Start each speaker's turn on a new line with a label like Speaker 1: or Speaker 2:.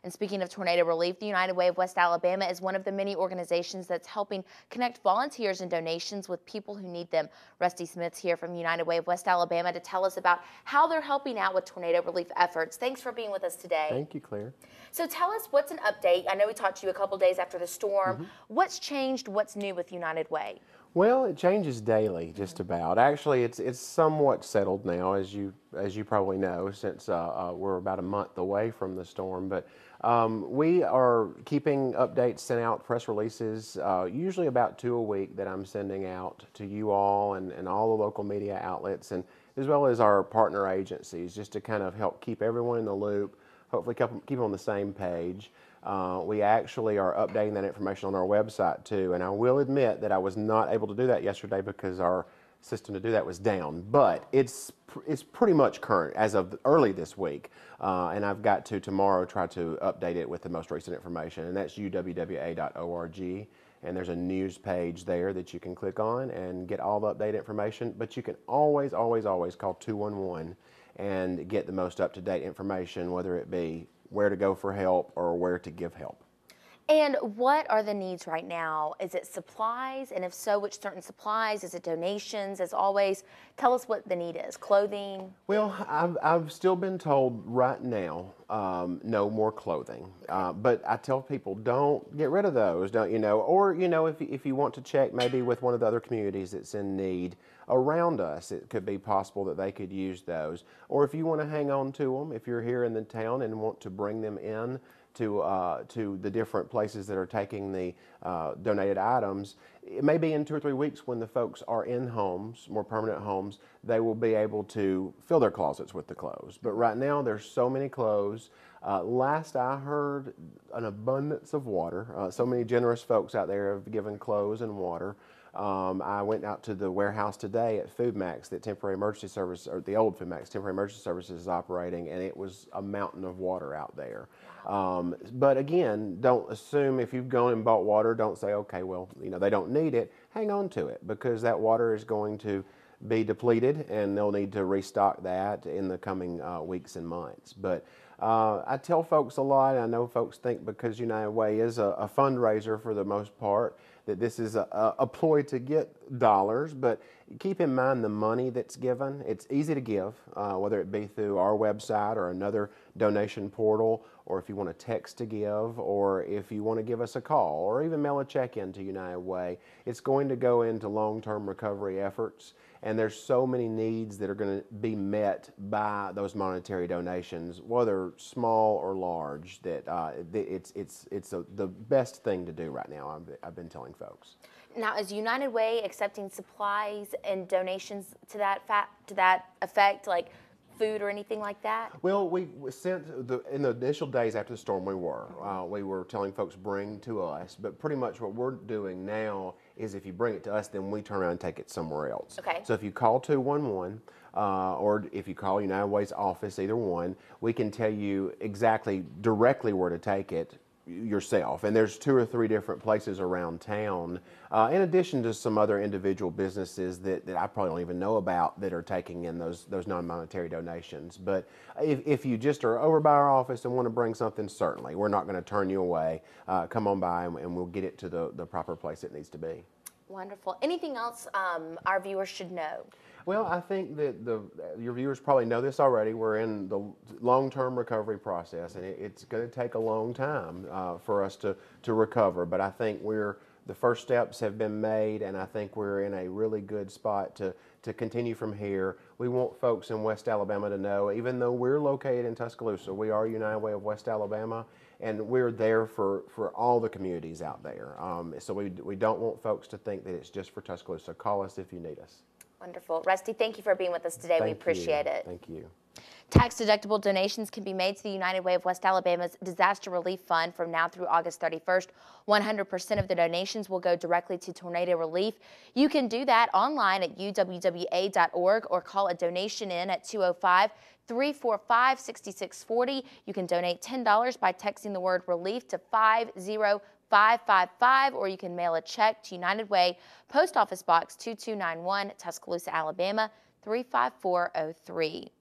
Speaker 1: And speaking of tornado relief, the United Way of West Alabama is one of the many organizations that's helping connect volunteers and donations with people who need them. Rusty Smith's here from United Way of West Alabama to tell us about how they're helping out with tornado relief efforts. Thanks for being with us today.
Speaker 2: Thank you, Claire.
Speaker 1: So tell us, what's an update? I know we talked to you a couple days after the storm. What's changed? What's new with United Way?
Speaker 2: Well, it changes daily, just about. Actually, it's somewhat settled now, as you probably know, since we're about a month away from the storm. But we are keeping updates sent out, press releases, usually about 2 a week that I'm sending out to you all and all the local media outlets, and as well as our partner agencies, just to kind of help keep everyone in the loop, hopefully keep them on the same page. We actually are updating that information on our website too, and I will admit that I was not able to do that yesterday because our system to do that was down, but it's pretty much current as of early this week, and I've got to tomorrow try to update it with the most recent information, and that's uwwa.org, and there's a news page there that you can click on and get all the updated information. But you can always call 211 and get the most up-to-date information, whether it be where to go for help or where to give help.
Speaker 1: And what are the needs right now? Is it supplies? And if so, which certain supplies? Is it donations? As always, tell us what the need is. Clothing?
Speaker 2: Well, I've still been told right now, no more clothing. But I tell people, don't get rid of those, don't you know? Or, you know, if you want to check maybe with one of the other communities that's in need around us, it could be possible that they could use those. Or if you want to hang on to them, if you're here in the town and want to bring them in to the different places that are taking the donated items, it may be in 2 or 3 weeks when the folks are in homes, more permanent homes, they will be able to fill their closets with the clothes. But right now there's so many clothes. Last I heard, an abundance of water. So many generous folks out there have given clothes and water. I went out to the warehouse today at Food Max that Temporary Emergency Service, or the old Food Max, Temporary Emergency Services is operating, and it was a mountain of water out there. But again, don't assume if you've gone and bought water, don't say, okay, well, you know, they don't need it. Hang on to it, because that water is going to be depleted, and they'll need to restock that in the coming weeks and months. But I tell folks a lot, and I know folks think because United Way is a fundraiser for the most part, that this is a ploy to get dollars, but keep in mind the money that's given. It's easy to give, whether it be through our website or another donation portal, or if you want to text to give, or if you want to give us a call, or even mail a check in to United Way. It's going to go into long-term recovery efforts, and there's so many needs that are going to be met by those monetary donations, whether small or large, that it's the best thing to do right now, I've been telling folks.
Speaker 1: Now, is United Way accepting supplies and donations to that effect, like food or anything like that?
Speaker 2: Well, we sent in the initial days after the storm, we were telling folks bring to us, but pretty much what we're doing now is if you bring it to us, then we turn around and take it somewhere else.
Speaker 1: Okay.
Speaker 2: So if you call 211, or if you call United Way's office, either one, we can tell you exactly directly where to take it yourself. And there's 2 or 3 different places around town, in addition to some other individual businesses that I probably don't even know about that are taking in those non-monetary donations. But if you just are over by our office and want to bring something, certainly we're not going to turn you away. Come on by and we'll get it to the proper place it needs to be.
Speaker 1: Wonderful. Anything else our viewers should know?
Speaker 2: Well, I think that your viewers probably know this already. We're in the long-term recovery process, and it's going to take a long time for us to recover. But I think the first steps have been made, and I think we're in a really good spot to continue from here. We want folks in West Alabama to know, even though we're located in Tuscaloosa, we are United Way of West Alabama, and we're there for all the communities out there. So we don't want folks to think that it's just for Tuscaloosa. Call us if you need us.
Speaker 1: Wonderful. Rusty, thank you for being with us today. We appreciate it.
Speaker 2: Thank you.
Speaker 1: Tax-deductible donations can be made to the United Way of West Alabama's Disaster Relief Fund from now through August 31st. 100% of the donations will go directly to tornado relief. You can do that online at uwwa.org or call a donation in at 205-345-6640. You can donate $10 by texting the word relief to 50555, or you can mail a check to United Way, Post Office Box 2291, Tuscaloosa, Alabama 35403.